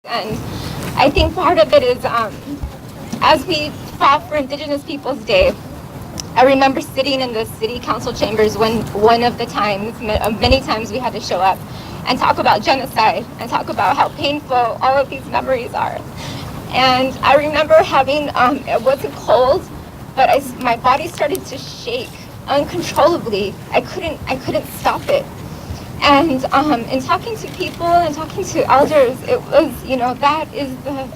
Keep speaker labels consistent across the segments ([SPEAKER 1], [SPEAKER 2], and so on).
[SPEAKER 1] And I think part of it is, as we fought for Indigenous Peoples Day, I remember sitting in the city council chambers when one of the times, many times we had to show up and talk about genocide and talk about how painful all of these memories are. And I remember having, it wasn't cold, but my body started to shake uncontrollably. I couldn't stop it. And in talking to people and talking to elders, it was, that is the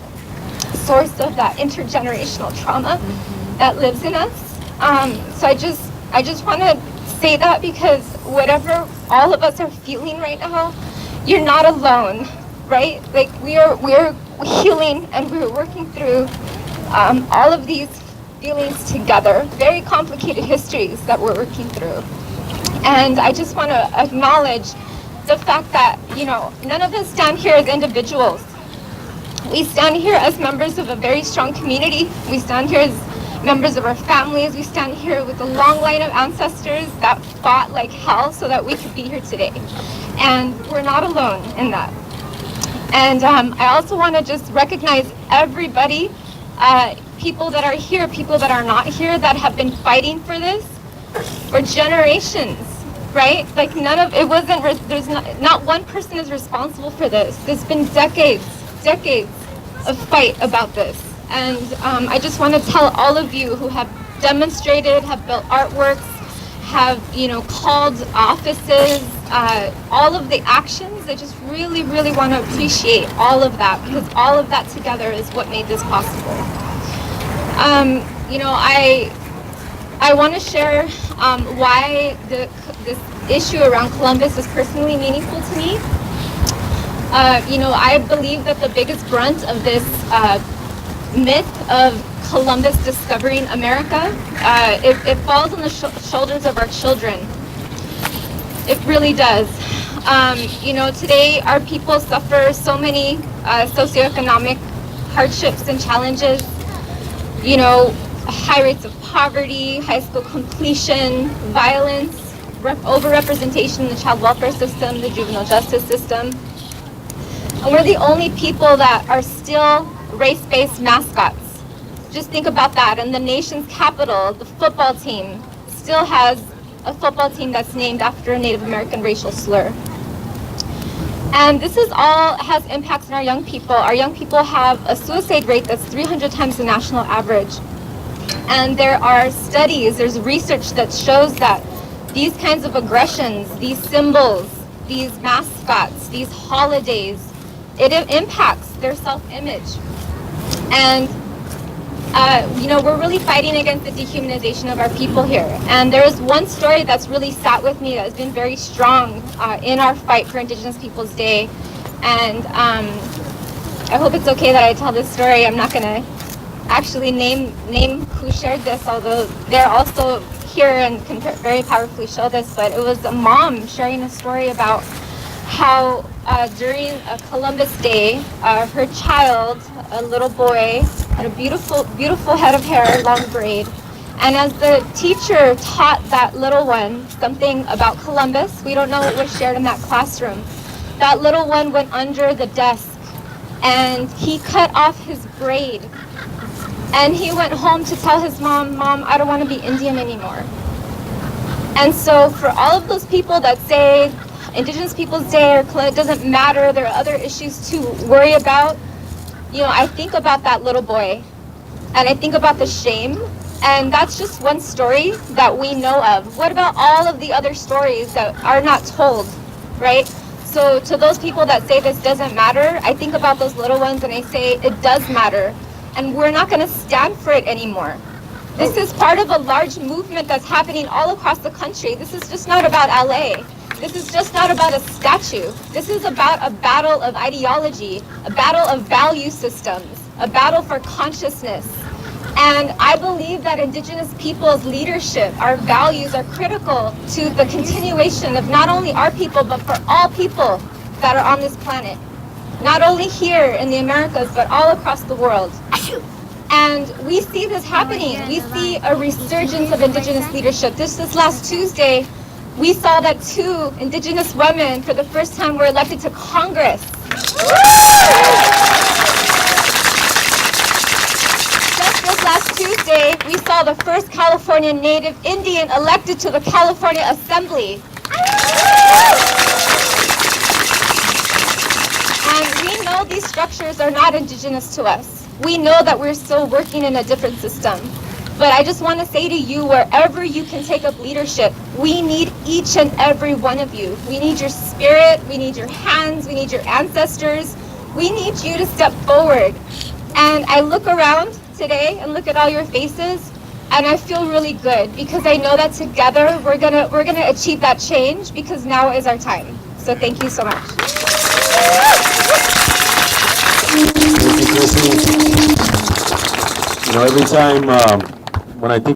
[SPEAKER 1] source of that intergenerational trauma that lives in us. So I just want to say that, because whatever all of us are feeling right now, you're not alone, right? Like we're healing and we're working through all of these feelings together, very complicated histories that we're working through. And I just want to acknowledge the fact that, none of us stand here as individuals. We stand here as members of a very strong community. We stand here as members of our families. We stand here with a long line of ancestors that fought like hell so that we could be here today. And we're not alone in that. And I also want to just recognize everybody, people that are here, people that are not here, that have been fighting for this for generations, right? Like there's not one person is responsible for this. There's been decades of fight about this. And I just want to tell all of you who have demonstrated, have built artworks, have, called offices, all of the actions, I just really, really want to appreciate all of that, because all of that together is what made this possible. I want to share why this issue around Columbus is personally meaningful to me. I believe that the biggest brunt of this myth of Columbus discovering America, it falls on the shoulders of our children. It really does. Today our people suffer so many socioeconomic hardships and challenges. High rates of poverty, high school completion, violence, overrepresentation in the child welfare system, the juvenile justice system. And we're the only people that are still race-based mascots. Just think about that. And the nation's capital, the football team, still has a football team that's named after a Native American racial slur. And this has impacts on our young people. Our young people have a suicide rate that's 300 times the national average. And there are studies, there's research that shows that these kinds of aggressions, these symbols, these mascots, these holidays, it impacts their self-image. And we're really fighting against the dehumanization of our people here. And there is one story that's really sat with me that has been very strong in our fight for Indigenous Peoples Day. And I hope it's okay that I tell this story. I'm not going to actually name who shared this, although they're also here and can very powerfully show this. But it was a mom sharing a story about how during Columbus Day, her child, a little boy, had a beautiful head of hair, long braid. And as the teacher taught that little one something about Columbus, we don't know what was shared in that classroom, that little one went under the desk and he cut off his braid. And he went home to tell his mom, I don't want to be Indian anymore. And so for all of those people that say Indigenous Peoples Day or it doesn't matter, there are other issues to worry about, I think about that little boy and I think about the shame, and that's just one story that we know of. What about all of the other stories that are not told, right? So to those people that say this doesn't matter, I think about those little ones and I say it does matter, and we're not going to stand for it anymore. This is part of a large movement that's happening all across the country. This is just not about LA. This is just not about a statue. This is about a battle of ideology, a battle of value systems, a battle for consciousness. And I believe that Indigenous people's leadership, our values, are critical to the continuation of not only our people, but for all people that are on this planet. Not only here in the Americas, but all across the world. And we see this happening. We see a resurgence of Indigenous leadership. This last Tuesday, we saw that 2 Indigenous women for the first time were elected to Congress. first California native Indian elected to the California Assembly. And we know these structures are not indigenous to us. We know that we're still working in a different system. But I just want to say to you, wherever you can take up leadership, we need each and every one of you. We need your spirit, we need your hands, we need your ancestors. We need you to step forward. And I look around today and look at all your faces, and I feel really good because I know that together we're gonna achieve that change, because now is our time. So thank you so much.
[SPEAKER 2] Thank you, Chrissy. You know, every time when I think